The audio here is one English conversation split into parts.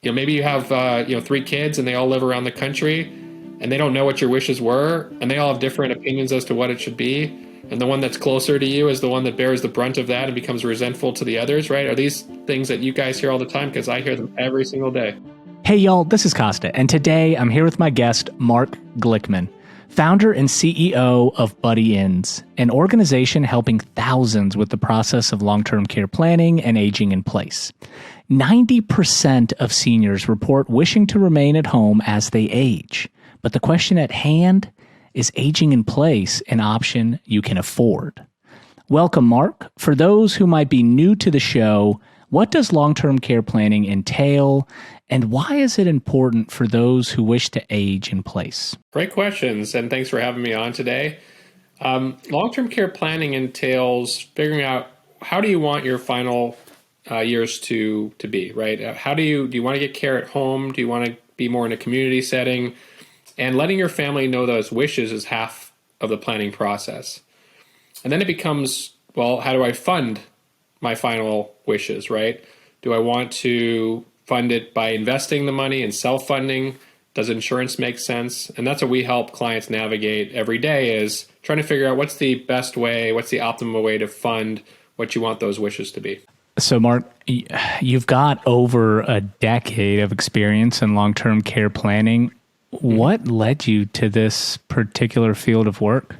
maybe you have, 3 kids and they all live around the country and they don't know what your wishes were and they all have different opinions as to what it should be. And the one that's closer to you is the one that bears the brunt of that and becomes resentful to the others, right? Are these things that you guys hear all the time? Because I hear them every single day. Hey, y'all, this is Kosta, and today I'm here with my guest, Marc Glickman, founder and CEO of BuddyIns, an organization helping thousands with the process of long-term care planning and aging in place. 90% of seniors report wishing to remain at home as they age. But the question at hand is aging in place an option you can afford? Welcome, Marc. For those who might be new to the show, what does long-term care planning entail, and why is it important for those who wish to age in place? Great questions, and thanks for having me on today. Long-term care planning entails figuring out how do you want your final years to be, right? How do you want to get care at home? Do you want to be more in a community setting? And letting your family know those wishes is half of the planning process. And then it becomes, well, how do I fund my final wishes, right? Do I want to fund it by investing the money and self-funding? Does insurance make sense? And that's what we help clients navigate every day, is trying to figure out what's the best way, what's the optimal way to fund what you want those wishes to be. So, Marc, you've got over a decade of experience in long-term care planning. What led you to this particular field of work?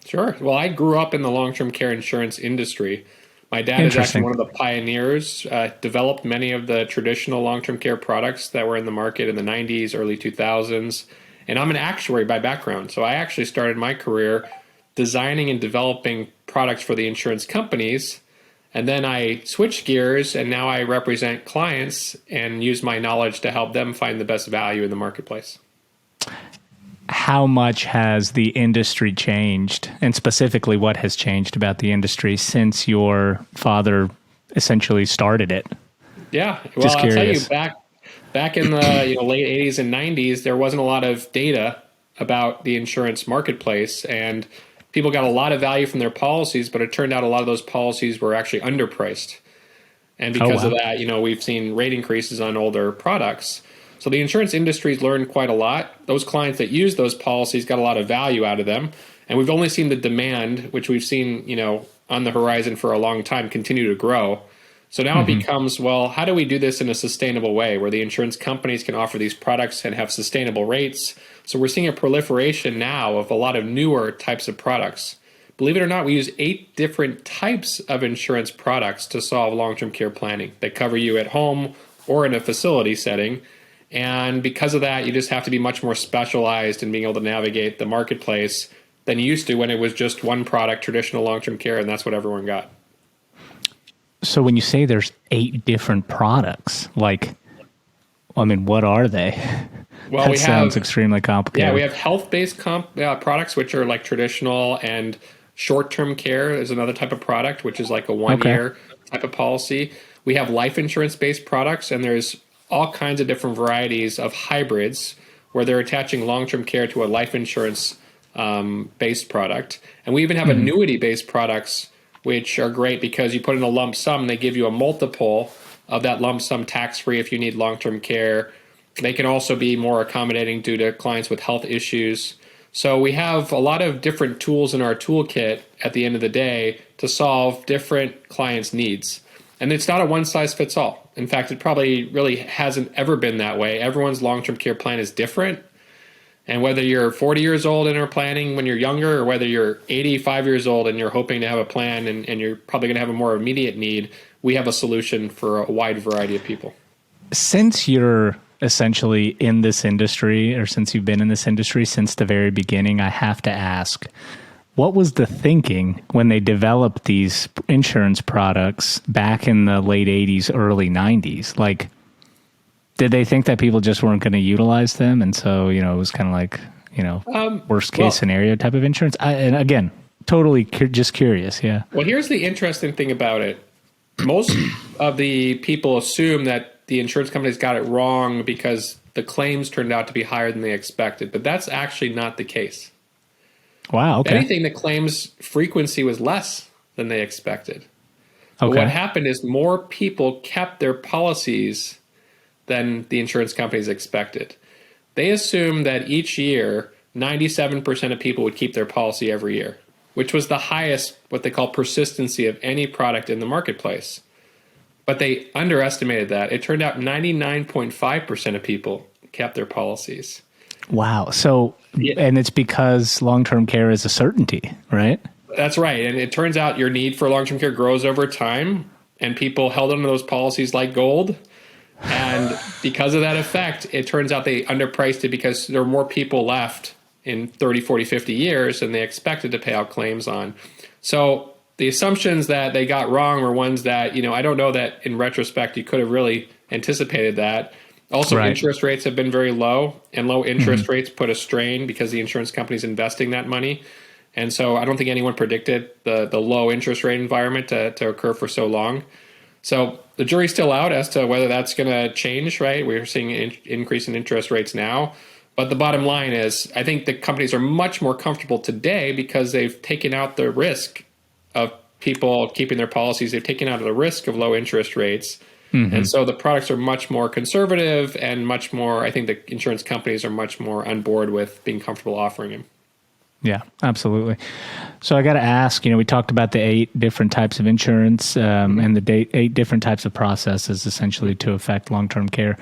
Sure. Well, I grew up in the long-term care insurance industry. My dad is actually one of the pioneers, developed many of the traditional long-term care products that were in the market in the 90s, early 2000s. And I'm an actuary by background. So I actually started my career designing and developing products for the insurance companies. And then I switched gears, and now I represent clients and use my knowledge to help them find the best value in the marketplace. How much has the industry changed, and specifically what has changed about the industry since your father essentially started it? Yeah, well, I'll tell you, back in the late 80s and 90s, there wasn't a lot of data about the insurance marketplace, and people got a lot of value from their policies, but it turned out a lot of those policies were actually underpriced. And because of that, we've seen rate increases on older products. So the insurance industry's learned quite a lot. Those clients that use those policies got a lot of value out of them. And we've only seen the demand, which we've seen, on the horizon for a long time, continue to grow. So now it becomes, well, how do we do this in a sustainable way where the insurance companies can offer these products and have sustainable rates? So we're seeing a proliferation now of a lot of newer types of products. Believe it or not, we use 8 different types of insurance products to solve long-term care planning that cover you at home or in a facility setting. And because of that, you just have to be much more specialized in being able to navigate the marketplace than you used to when it was just one product, traditional long-term care, and that's what everyone got. So when you say there's 8 different products, what are they? Well, that sounds extremely complicated. Yeah, we have health-based products, which are like traditional, and short-term care is another type of product, which is like a one-year type of policy. We have life insurance-based products, and there's all kinds of different varieties of hybrids where they're attaching long-term care to a life insurance based product. And we even have annuity-based products, which are great because you put in a lump sum, they give you a multiple of that lump sum tax-free if you need long-term care. They can also be more accommodating due to clients with health issues. So we have a lot of different tools in our toolkit at the end of the day to solve different clients' needs. And it's not a one-size-fits-all. In fact, it probably really hasn't ever been that way. Everyone's long-term care plan is different. And whether you're 40 years old and are planning when you're younger, or whether you're 85 years old and you're hoping to have a plan and you're probably going to have a more immediate need, we have a solution for a wide variety of people. Since you're essentially in this industry, or since you've been in this industry since the very beginning, I have to ask, what was the thinking when they developed these insurance products back in the late 80s, early 90s? Did they think that people just weren't going to utilize them? And so, it was kind of like, worst case scenario type of insurance. And again, totally just curious. Yeah. Well, here's the interesting thing about it. Most of the people assume that the insurance companies got it wrong because the claims turned out to be higher than they expected, but that's actually not the case. Wow. Okay. If anything, the claims frequency was less than they expected. But what happened is more people kept their policies than the insurance companies expected. They assumed that each year, 97% of people would keep their policy every year, which was the highest, what they call persistency of any product in the marketplace. But they underestimated that. It turned out 99.5% of people kept their policies. Wow. So, and it's because long-term care is a certainty, right? That's right. And it turns out your need for long-term care grows over time, and people held onto those policies like gold. And because of that effect, it turns out they underpriced it because there are more people left in 30, 40, 50 years than they expected to pay out claims on. So the assumptions that they got wrong were ones that, I don't know that in retrospect you could have really anticipated that. Also, right. Interest rates have been very low, and low interest rates put a strain because the insurance company's investing that money. And so I don't think anyone predicted the low interest rate environment to occur for so long. So the jury's still out as to whether that's going to change, right? We're seeing an increase in interest rates now. But the bottom line is, I think the companies are much more comfortable today because they've taken out the risk of people keeping their policies. They've taken out the risk of low interest rates. And so the products are much more conservative and much more, I think the insurance companies are much more on board with being comfortable offering them. Yeah, absolutely. So I got to ask, we talked about the 8 different types of insurance and the 8 different types of processes essentially to affect long-term care.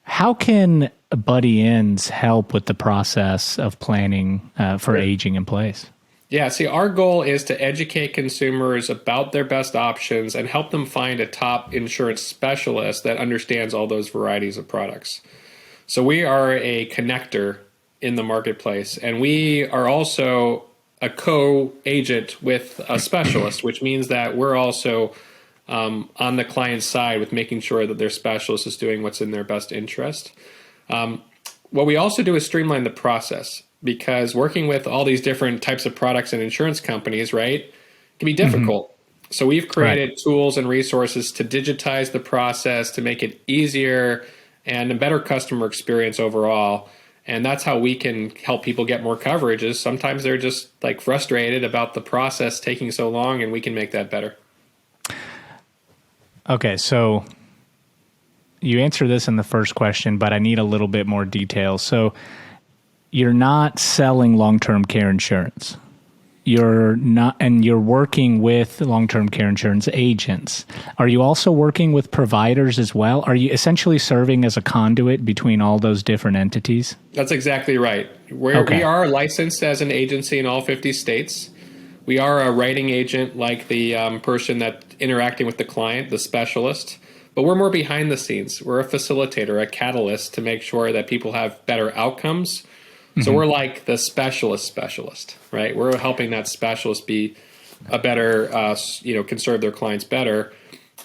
How can BuddyIns help with the process of planning for aging in place? Yeah, see, our goal is to educate consumers about their best options and help them find a top insurance specialist that understands all those varieties of products. So we are a connector in the marketplace, and we are also a co-agent with a specialist, which means that we're also on the client's side with making sure that their specialist is doing what's in their best interest. What we also do is streamline the process, because working with all these different types of products and insurance companies, right, can be difficult. So we've created tools and resources to digitize the process, to make it easier and a better customer experience overall. And that's how we can help people get more coverage. Is sometimes they're just like frustrated about the process taking so long, and we can make that better. Okay, so you answered this in the first question, but I need a little bit more detail. So you're not selling long-term care insurance. You're not, and you're working with long-term care insurance agents. Are you also working with providers as well? Are you essentially serving as a conduit between all those different entities? That's exactly right. We are licensed as an agency in all 50 states. We are a writing agent, like the person that's interacting with the client, the specialist. But we're more behind the scenes. We're a facilitator, a catalyst to make sure that people have better outcomes. So we're like the specialist, right? We're helping that specialist be a better, can serve their clients better.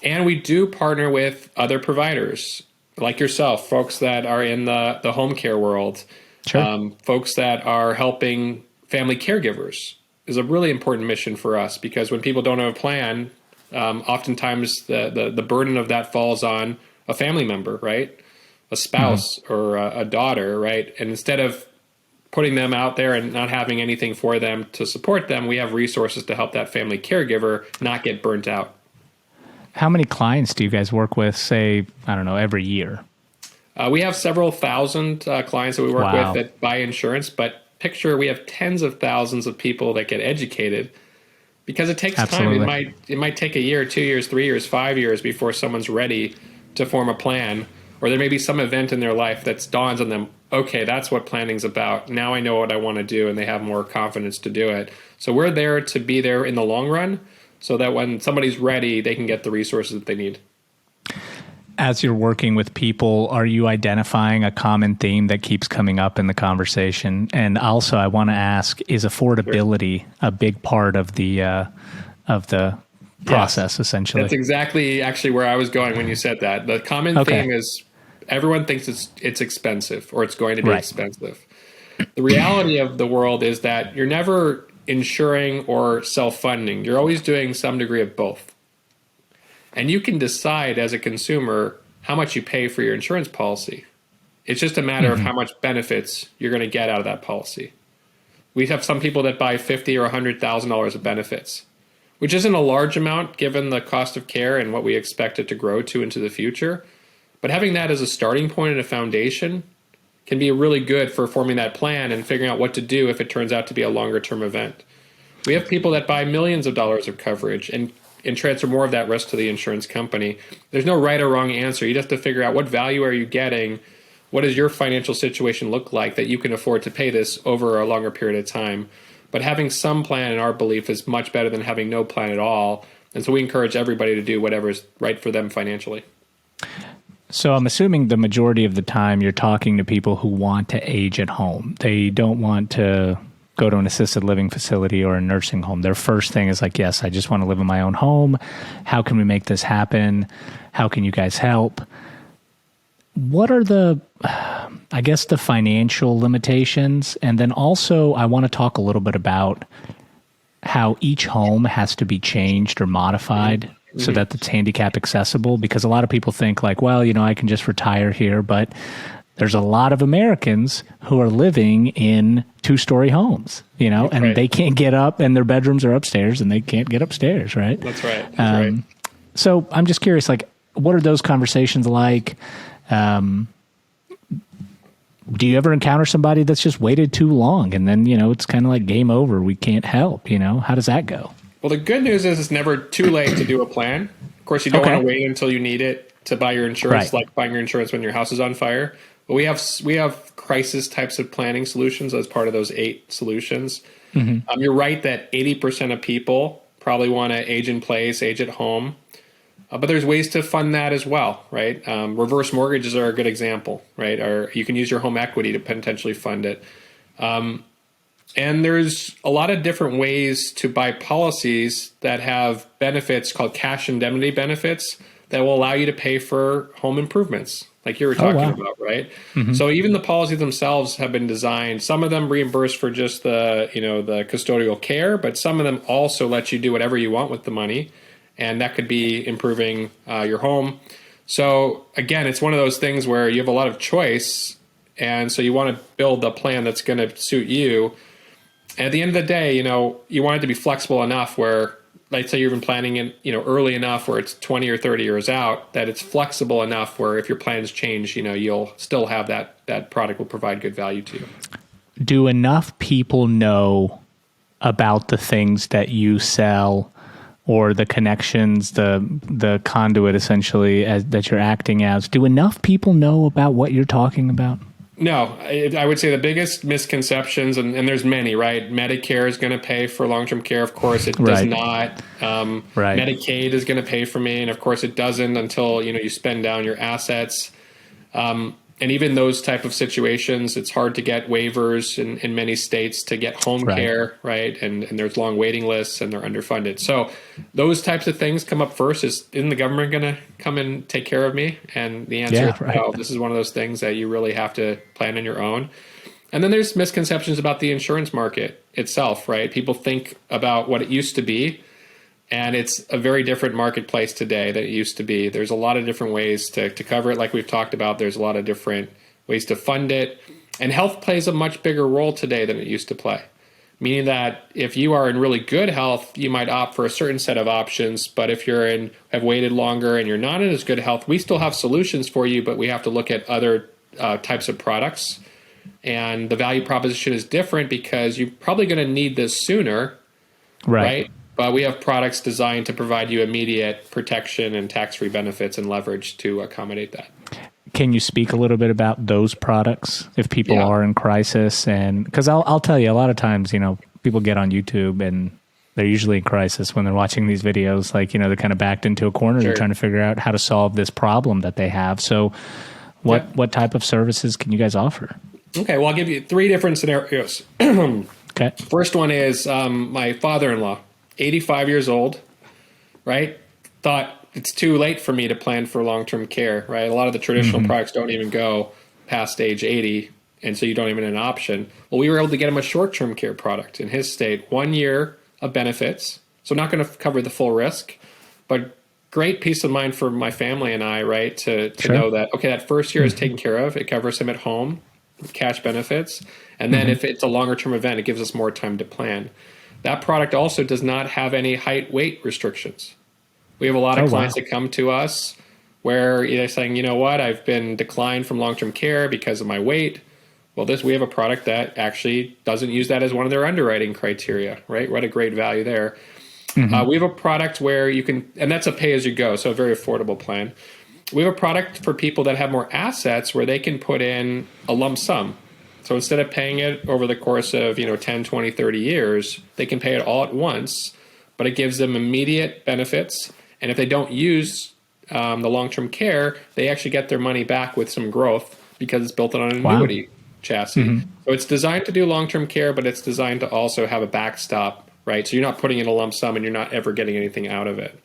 And we do partner with other providers like yourself, folks that are in the home care world, folks that are helping family caregivers is a really important mission for us, because when people don't have a plan, oftentimes the burden of that falls on a family member, right? A spouse or a daughter, right? And instead of putting them out there and not having anything for them to support them, we have resources to help that family caregiver not get burnt out. How many clients do you guys work with, say, I don't know, every year? We have several thousand clients that we work with that buy insurance, but picture we have tens of thousands of people that get educated, because it takes time. It might take a year, 2 years, 3 years, 5 years before someone's ready to form a plan, or there may be some event in their life that dawns on them, okay, that's what planning's about. Now I know what I want to do, and they have more confidence to do it. So we're there to be there in the long run, so that when somebody's ready, they can get the resources that they need. As you're working with people, are you identifying a common theme that keeps coming up in the conversation? And also, I want to ask, is affordability a big part of the process, essentially? That's exactly actually where I was going when you said that. The common theme is everyone thinks it's expensive, or it's going to be expensive. The reality of the world is that you're never insuring or self-funding. You're always doing some degree of both. And you can decide as a consumer how much you pay for your insurance policy. It's just a matter of how much benefits you're going to get out of that policy. We have some people that buy $50,000 or $100,000 of benefits, which isn't a large amount given the cost of care and what we expect it to grow to into the future. But having that as a starting point and a foundation can be really good for forming that plan and figuring out what to do if it turns out to be a longer term event. We have people that buy millions of dollars of coverage and transfer more of that risk to the insurance company. There's no right or wrong answer. You just have to figure out what value are you getting, what does your financial situation look like that you can afford to pay this over a longer period of time. But having some plan, in our belief, is much better than having no plan at all. And so we encourage everybody to do whatever is right for them financially. So I'm assuming the majority of the time you're talking to people who want to age at home. They don't want to go to an assisted living facility or a nursing home. Their first thing is like, yes, I just want to live in my own home. How can we make this happen? How can you guys help? What are the financial limitations? And then also I want to talk a little bit about how each home has to be changed or modified so that it's handicap accessible, because a lot of people think like, well, I can just retire here, but there's a lot of Americans who are living in 2-story homes, and right. They can't get up, and their bedrooms are upstairs and they can't get upstairs. Right. That's right. Right. So I'm just curious, like, what are those conversations like? Do you ever encounter somebody that's just waited too long and then, it's kind of like game over, we can't help, how does that go? Well, the good news is it's never too late to do a plan. Of course, you don't want to wait until you need it to buy your insurance, like buying your insurance when your house is on fire. But we have crisis types of planning solutions as part of those 8 solutions. Mm-hmm. You're right that 80% of people probably want to age in place, age at home. But there's ways to fund that as well, right? Reverse mortgages are a good example, right? Or you can use your home equity to potentially fund it. And there's a lot of different ways to buy policies that have benefits called cash indemnity benefits that will allow you to pay for home improvements, like you were talking about, right? Mm-hmm. So even the policies themselves have been designed. Some of them reimburse for just the custodial care, but some of them also let you do whatever you want with the money. And that could be improving your home. So again, it's one of those things where you have a lot of choice. And so you want to build a plan that's going to suit you. And at the end of the day, you want it to be flexible enough where, let's say you've been planning it, early enough where it's 20 or 30 years out, that it's flexible enough where if your plans change, you'll still have that product will provide good value to you. Do enough people know about the things that you sell, or the connections, the conduit essentially that you're acting as? Do enough people know about what you're talking about? No, I would say the biggest misconceptions, and there's many, right? Medicare is going to pay for long-term care. Of course, it does not. Right. Medicaid is going to pay for me. And of course, it doesn't until, you spend down your assets. And even those type of situations, it's hard to get waivers in many states to get home care, right? And there's long waiting lists and they're underfunded. So those types of things come up first. Isn't the government going to come and take care of me? And the answer is no. This is one of those things that you really have to plan on your own. And then there's misconceptions about the insurance market itself, right? People think about what it used to be, and it's a very different marketplace today than it used to be. There's a lot of different ways to cover it. Like we've talked about, there's a lot of different ways to fund it. And health plays a much bigger role today than it used to play. Meaning that if you are in really good health, you might opt for a certain set of options. But if have waited longer and you're not in as good health, we still have solutions for you, but we have to look at other types of products. And the value proposition is different because you're probably going to need this sooner, right? But we have products designed to provide you immediate protection and tax-free benefits and leverage to accommodate that. Can you speak a little bit about those products if people are in crisis? And because I'll tell you, a lot of times, people get on YouTube and they're usually in crisis when they're watching these videos. Like, they're kind of backed into a corner. Sure. They're trying to figure out how to solve this problem that they have. So what type of services can you guys offer? Okay, well, I'll give you 3 different scenarios. Okay. First one is my father-in-law. 85 years old, right? Thought it's too late for me to plan for long-term care, right? A lot of the traditional products don't even go past age 80, and so you don't even have an option. Well, we were able to get him a short-term care product in his state, 1 year of benefits. So not going to cover the full risk, but great peace of mind for my family and I, right? To know that, okay, that first year is taken care of. It covers him at home with cash benefits. And then if it's a longer-term event, it gives us more time to plan. That product also does not have any height weight restrictions. We have a lot of clients that come to us where they're saying, you know what, I've been declined from long-term care because of my weight. Well, we have a product that actually doesn't use that as one of their underwriting criteria, right? What a great value there. Mm-hmm. We have a product where you can, and that's a pay-as-you-go, so a very affordable plan. We have a product for people that have more assets where they can put in a lump sum. So instead of paying it over the course of 10, 20, 30 years, they can pay it all at once, but it gives them immediate benefits. And if they don't use the long-term care, they actually get their money back with some growth because it's built on an annuity chassis. Mm-hmm. So it's designed to do long-term care, but it's designed to also have a backstop, right? So you're not putting in a lump sum and you're not ever getting anything out of it.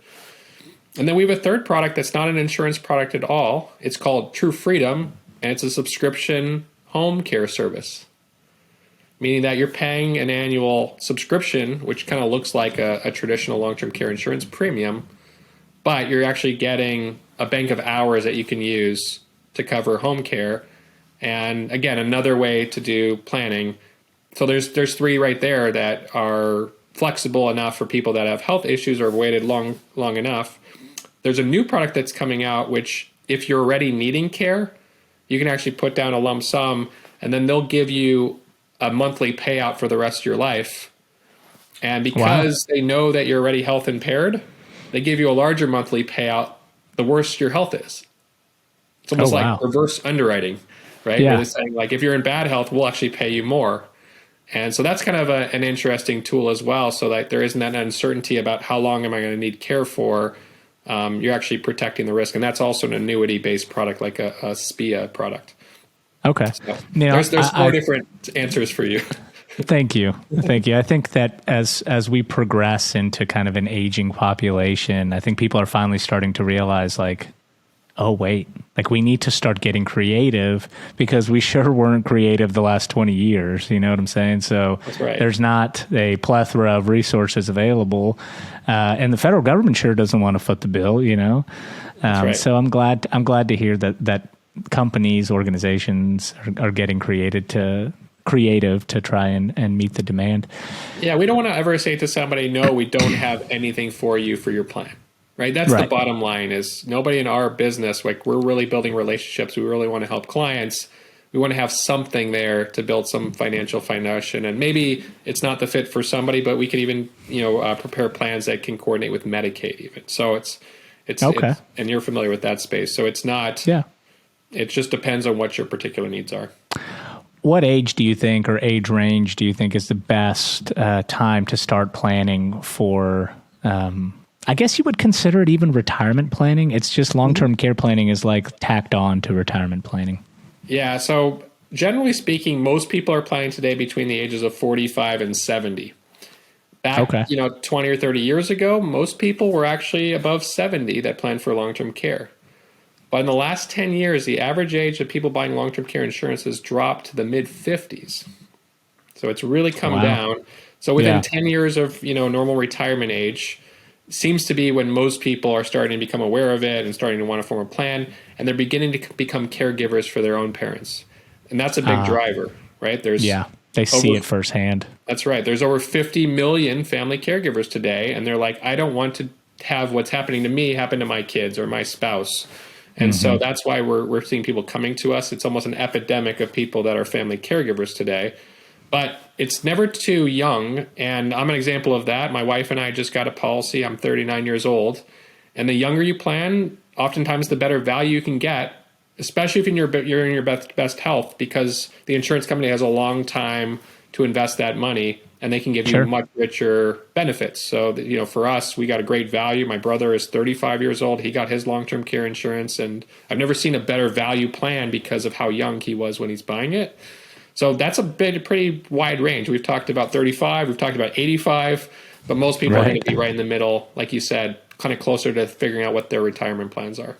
And then we have a third product that's not an insurance product at all. It's called True Freedom, and it's a subscription home care service, meaning that you're paying an annual subscription, which kind of looks like a traditional long-term care insurance premium, but you're actually getting a bank of hours that you can use to cover home care. And again, another way to do planning. So there's three right there that are flexible enough for people that have health issues or have waited long enough. There's a new product that's coming out, which if you're already needing care, you can actually put down a lump sum and then they'll give you a monthly payout for the rest of your life. And because they know that you're already health impaired, they give you a larger monthly payout the worse your health is. It's almost like reverse underwriting, right? Yeah. Where they're saying, like, if you're in bad health, we'll actually pay you more. And so that's kind of an interesting tool as well, so that there isn't that uncertainty about how long am I going to need care for. You're actually protecting the risk. And that's also an annuity-based product, like a SPIA product. Okay. So there's four different answers for you. Thank you. I think that as we progress into kind of an aging population, I think people are finally starting to realize, like, oh, wait, like we need to start getting creative because we sure weren't creative the last 20 years. You know what I'm saying? So there's not a plethora of resources available. And the federal government sure doesn't want to foot the bill, So I'm glad to hear that companies, organizations are getting creative to try and meet the demand. Yeah, we don't want to ever say to somebody, no, we don't have anything for you for your plan. Right. That's the bottom line. Is nobody in our business, like, we're really building relationships. We really want to help clients. We want to have something there to build some financial foundation. And maybe it's not the fit for somebody, but we can even, prepare plans that can coordinate with Medicaid even. So it's okay. And you're familiar with that space. So it's not, it just depends on what your particular needs are. What age do you think, or age range do you think, is the best time to start planning for, I guess you would consider it even retirement planning? It's just long-term care planning is like tacked on to retirement planning. Yeah. So generally speaking, most people are planning today between the ages of 45 and 70. Back, 20 or 30 years ago, most people were actually above 70 that planned for long-term care. But in the last 10 years, the average age of people buying long-term care insurance has dropped to the mid-50s. So it's really come down. So within 10 years of, normal retirement age, seems to be when most people are starting to become aware of it and starting to want to form a plan, and they're beginning to become caregivers for their own parents. And that's a big driver, right? They see it firsthand. That's right. There's over 50 million family caregivers today, and they're like, I don't want to have what's happening to me happen to my kids or my spouse. And so that's why we're seeing people coming to us. It's almost an epidemic of people that are family caregivers today. But it's never too young, and I'm an example of that. My wife and I just got a policy. I'm 39 years old, and the younger you plan, oftentimes the better value you can get, especially if you're in your best health, because the insurance company has a long time to invest that money, and they can give you much richer benefits. So, for us, we got a great value. My brother is 35 years old. He got his long-term care insurance, and I've never seen a better value plan because of how young he was when he's buying it. So that's a pretty wide range. We've talked about 35, we've talked about 85, but most people are going to be right in the middle, like you said, kind of closer to figuring out what their retirement plans are.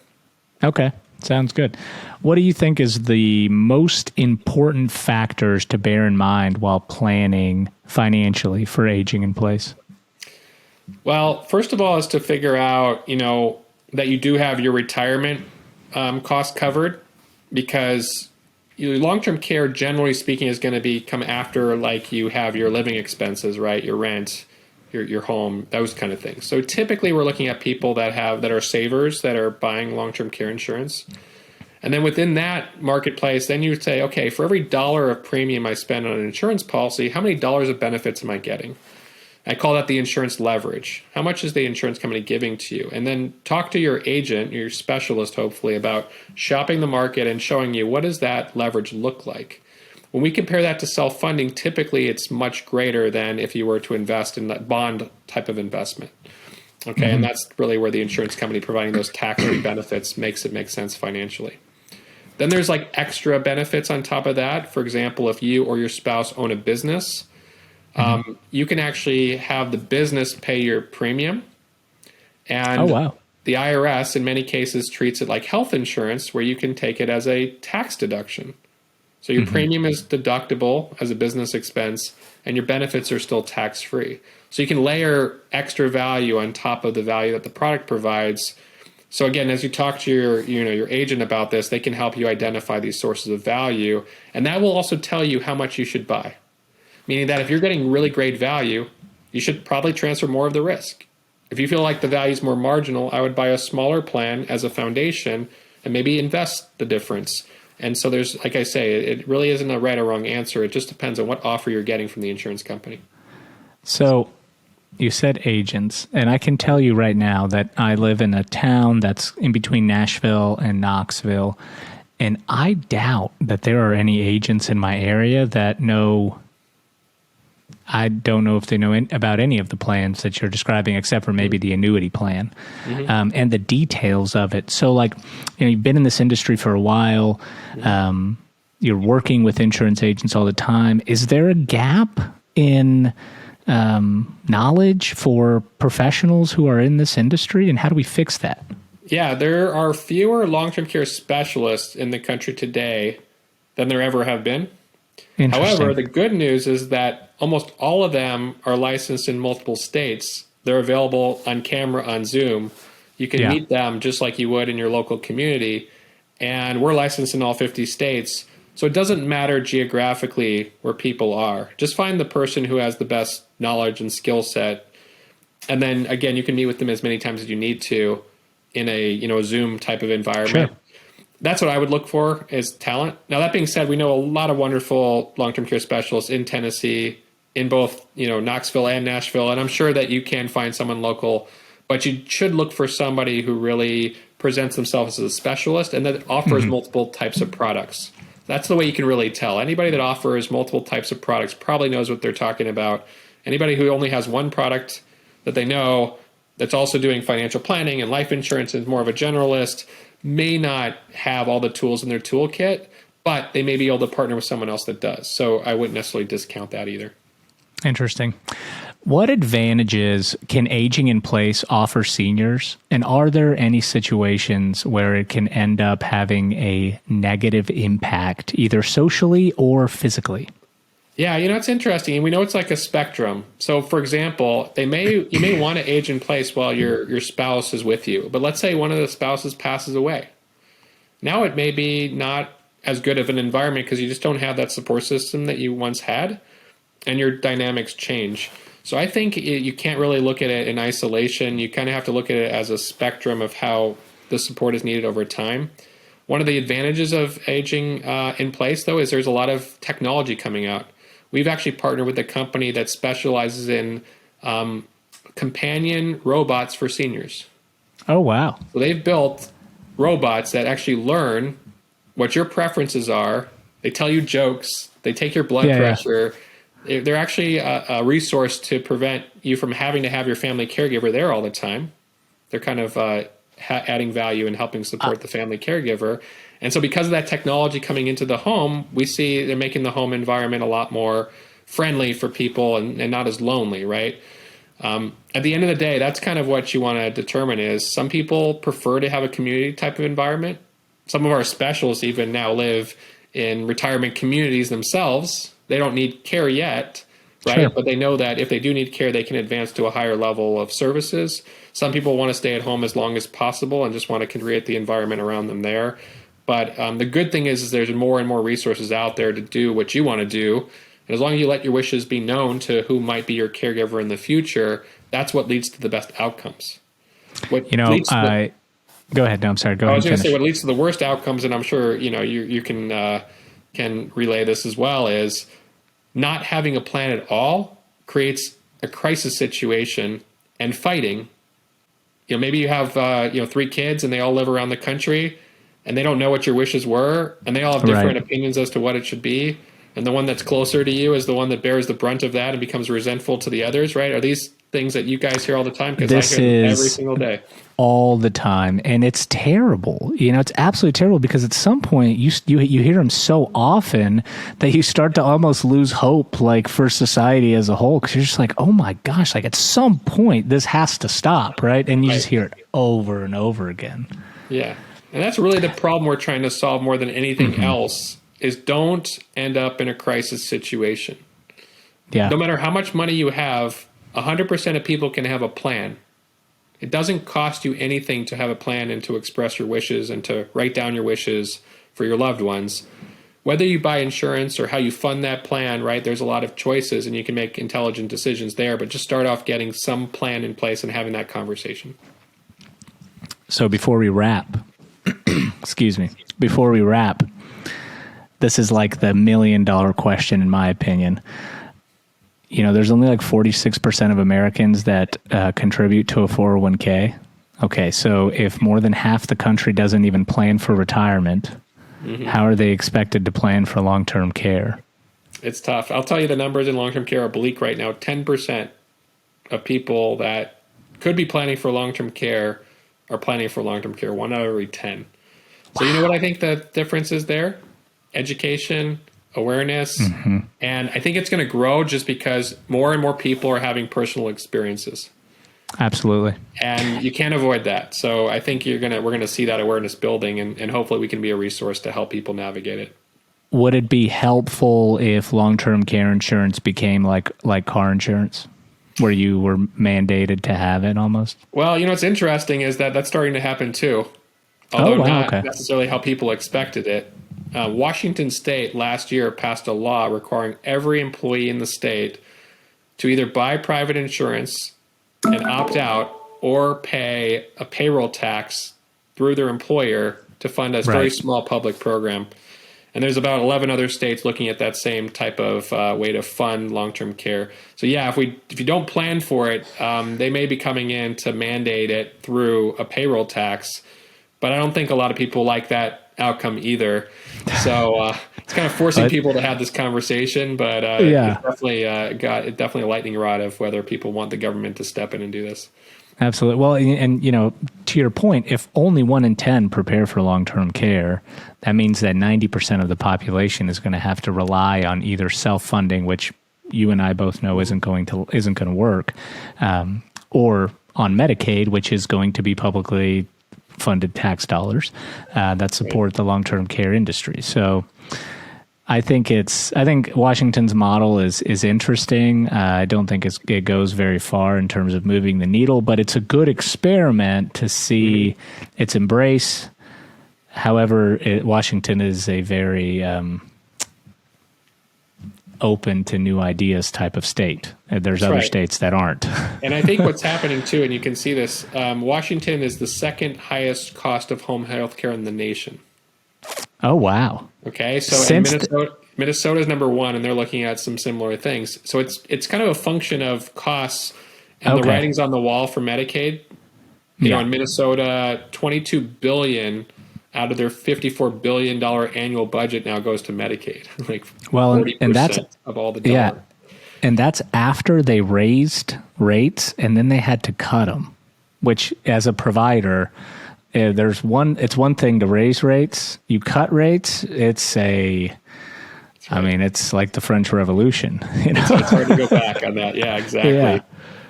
Okay, sounds good. What do you think is the most important factors to bear in mind while planning financially for aging in place? Well, first of all is to figure out, that you do have your retirement costs covered, because long-term care, generally speaking, is going to come after, like, you have your living expenses, right? Your rent, your home, those kind of things. So typically we're looking at people that are savers that are buying long-term care insurance. And then within that marketplace, then you would say, okay, for every dollar of premium I spend on an insurance policy, how many dollars of benefits am I getting? I call that the insurance leverage. How much is the insurance company giving to you? And then talk to your agent, your specialist, hopefully, about shopping the market and showing you what does that leverage look like. When we compare that to self-funding, typically it's much greater than if you were to invest in that bond type of investment. Okay, and that's really where the insurance company providing those tax-free benefits makes it make sense financially. Then there's like extra benefits on top of that. For example, if you or your spouse own a business, you can actually have the business pay your premium. And the IRS, in many cases, treats it like health insurance, where you can take it as a tax deduction. So your premium is deductible as a business expense, and your benefits are still tax-free. So you can layer extra value on top of the value that the product provides. So again, as you talk to your agent about this, they can help you identify these sources of value, and that will also tell you how much you should buy. Meaning that if you're getting really great value, you should probably transfer more of the risk. If you feel like the value is more marginal, I would buy a smaller plan as a foundation and maybe invest the difference. And so there's, like I say, it really isn't a right or wrong answer. It just depends on what offer you're getting from the insurance company. So you said agents, and I can tell you right now that I live in a town that's in between Nashville and Knoxville, and I doubt that there are any agents in my area that know. I don't know if they know about any of the plans that you're describing, except for maybe the annuity plan and the details of it. So, like, you've been in this industry for a while. You're working with insurance agents all the time. Is there a gap in knowledge for professionals who are in this industry, and how do we fix that? Yeah, there are fewer long-term care specialists in the country today than there ever have been. However, the good news is that almost all of them are licensed in multiple states. They're available on camera on Zoom. You can meet them just like you would in your local community. And we're licensed in all 50 states. So it doesn't matter geographically where people are. Just find the person who has the best knowledge and skill set. And then, again, you can meet with them as many times as you need to in a Zoom type of environment. Sure. That's what I would look for is talent. Now, that being said, we know a lot of wonderful long-term care specialists in Tennessee, in both Knoxville and Nashville, and I'm sure that you can find someone local, but you should look for somebody who really presents themselves as a specialist and that offers multiple types of products. That's the way you can really tell. Anybody that offers multiple types of products probably knows what they're talking about. Anybody who only has one product that they know that's also doing financial planning and life insurance and is more of a generalist may not have all the tools in their toolkit, but they may be able to partner with someone else that does. So I wouldn't necessarily discount that either. Interesting. What advantages can aging in place offer seniors? And are there any situations where it can end up having a negative impact, either socially or physically? Yeah, it's interesting. We know it's like a spectrum. So, for example, you may want to age in place while your spouse is with you. But let's say one of the spouses passes away. Now it may be not as good of an environment because you just don't have that support system that you once had, and your dynamics change. So I think you can't really look at it in isolation. You kind of have to look at it as a spectrum of how the support is needed over time. One of the advantages of aging in place, though, is there's a lot of technology coming out. We've actually partnered with a company that specializes in companion robots for seniors. Oh, wow. So they've built robots that actually learn what your preferences are. They tell you jokes. They take your blood pressure. Yeah. They're actually a resource to prevent you from having to have your family caregiver there all the time. They're kind of adding value and helping support the family caregiver. And so because of that technology coming into the home, we see they're making the home environment a lot more friendly for people and not as lonely, right? At the end of the day, that's kind of what you want to determine is some people prefer to have a community type of environment. Some of our specialists even now live in retirement communities themselves. They don't need care yet, right? Sure. But they know that if they do need care, they can advance to a higher level of services. Some people want to stay at home as long as possible and just want to create the environment around them there. But the good thing is there's more and more resources out there to do what you want to do. And as long as you let your wishes be known to who might be your caregiver in the future, that's what leads to the best outcomes. What leads to go ahead. No, I'm sorry. Go ahead. I was going to say what leads to the worst outcomes, and I'm sure you can relay this as well, is not having a plan at all creates a crisis situation, and fighting. Maybe you have 3 kids and they all live around the country, and they don't know what your wishes were, and they all have different opinions as to what it should be. And the one that's closer to you is the one that bears the brunt of that and becomes resentful to the others, right? Are these things that you guys hear all the time? Because I hear them every single day. All the time. And it's terrible. It's absolutely terrible, because at some point you hear them so often that you start to almost lose hope, like, for society as a whole, because you're just like, oh my gosh, like, at some point this has to stop, right? And you just hear it over and over again. Yeah. And that's really the problem we're trying to solve more than anything else, is don't end up in a crisis situation. Yeah. No matter how much money you have, 100% of people can have a plan. It doesn't cost you anything to have a plan and to express your wishes and to write down your wishes for your loved ones. Whether you buy insurance or how you fund that plan, right? There's a lot of choices, and you can make intelligent decisions there, but just start off getting some plan in place and having that conversation. So before we wrap, this is like the $1 million question, in my opinion. There's only like 46% of Americans that contribute to a 401k. Okay, so if more than half the country doesn't even plan for retirement, how are they expected to plan for long-term care? It's tough. I'll tell you, the numbers in long-term care are bleak right now. 10% of people that could be planning for long-term care are planning for long-term care. 1 out of every 10. So you know what I think the difference is there? Education, awareness, and I think it's going to grow just because more and more people are having personal experiences. Absolutely. And you can't avoid that. So I think we're going to see that awareness building, and hopefully we can be a resource to help people navigate it. Would it be helpful if long-term care insurance became like car insurance, where you were mandated to have it almost? Well, what's interesting is that that's starting to happen too, although not necessarily how people expected it. Washington State last year passed a law requiring every employee in the state to either buy private insurance and opt out, or pay a payroll tax through their employer to fund a very small public program. And there's about 11 other states looking at that same type of way to fund long-term care. So yeah, if you don't plan for it, they may be coming in to mandate it through a payroll tax. But I don't think a lot of people like that outcome either. So it's kind of forcing people to have this conversation, but it's definitely definitely a lightning rod of whether people want the government to step in and do this. Absolutely. Well, and to your point, if only 1 in 10 prepare for long-term care, that means that 90% of the population is going to have to rely on either self-funding, which you and I both know isn't going to work, or on Medicaid, which is going to be publicly funded tax dollars that support the long-term care industry. So I think Washington's model is interesting. I don't think it goes very far in terms of moving the needle, but it's a good experiment to see its embrace. However, Washington is a very open to new ideas type of state. There's other states that aren't. And I think what's happening too, and you can see this, Washington is the second highest cost of home health care in the nation. Oh, wow. Okay, so Minnesota is number 1, and they're looking at some similar things. So it's kind of a function of costs and the writings on the wall for Medicaid. You know, in Minnesota, $22 billion out of their $54 billion annual budget now goes to Medicaid, like 40% of all the dollar. Yeah, and that's after they raised rates, and then they had to cut them, which as a provider, it's one thing to raise rates. You cut rates, it's like the French Revolution. It's hard to go back on that. Yeah, exactly. Yeah.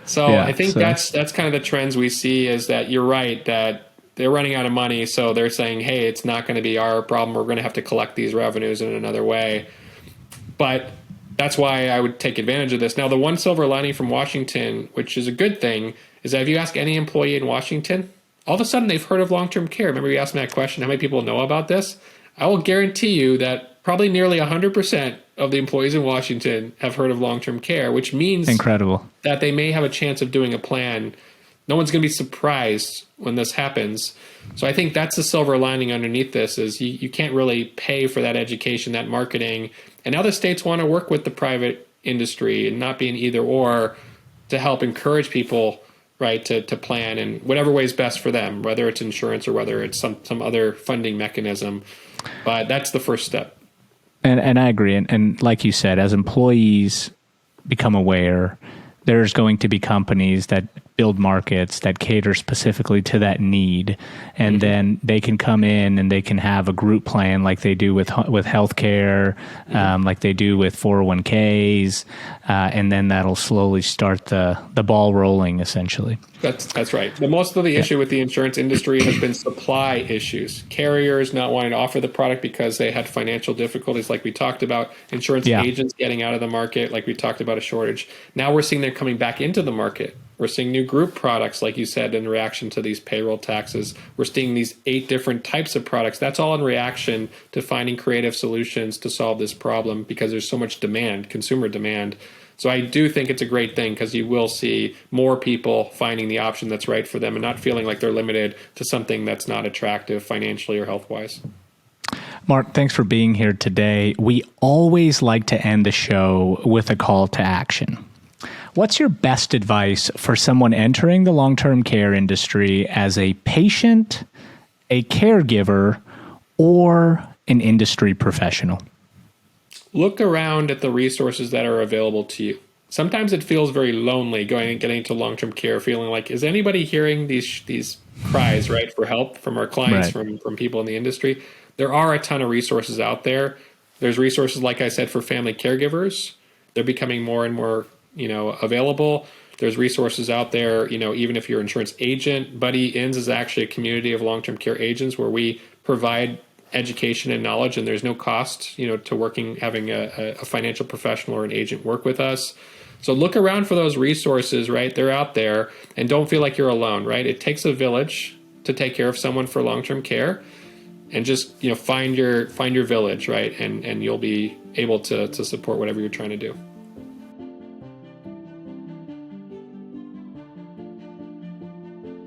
So I think that's kind of the trends we see, is that you're right, that they're running out of money. So they're saying, hey, it's not going to be our problem. We're going to have to collect these revenues in another way. But that's why I would take advantage of this. Now, the one silver lining from Washington, which is a good thing, is that if you ask any employee in Washington, all of a sudden they've heard of long-term care. Remember you asked me that question, how many people know about this? I will guarantee you that probably nearly 100% of the employees in Washington have heard of long-term care, which means incredible that they may have a chance of doing a plan. No one's going to be surprised when this happens. So I think that's the silver lining underneath this is you can't really pay for that education, that marketing. And now the states want to work with the private industry and not be an either or to help encourage people, right, to plan in whatever way is best for them, whether it's insurance or whether it's some other funding mechanism. But that's the first step. And I agree. And like you said, as employees become aware, there's going to be companies that build markets that cater specifically to that need. And then they can come in and they can have a group plan like they do with healthcare, like they do with 401ks. And then that'll slowly start the ball rolling, essentially. That's right. But most of the issue with the insurance industry has been supply issues. Carriers not wanting to offer the product because they had financial difficulties, like we talked about. Insurance agents getting out of the market, like we talked about a shortage. Now we're seeing them coming back into the market. We're seeing new group products, like you said, in reaction to these payroll taxes. We're seeing these 8 different types of products. That's all in reaction to finding creative solutions to solve this problem because there's so much demand, consumer demand. So I do think it's a great thing because you will see more people finding the option that's right for them and not feeling like they're limited to something that's not attractive financially or health-wise. Marc, thanks for being here today. We always like to end the show with a call to action. What's your best advice for someone entering the long-term care industry as a patient, a caregiver, or an industry professional? Look around at the resources that are available to you. Sometimes it feels very lonely getting into long-term care, feeling like, is anybody hearing these cries, right, for help from our clients, from people in the industry? There are a ton of resources out there. There's resources, like I said, for family caregivers. They're becoming more and more available. There's resources out there, even if you're an insurance agent. BuddyIns is actually a community of long-term care agents where we provide education and knowledge, and there's no cost, to having a financial professional or an agent work with us. So look around for those resources, right? They're out there, and don't feel like you're alone, right? It takes a village to take care of someone for long-term care, and just, find your village, right? And you'll be able to support whatever you're trying to do.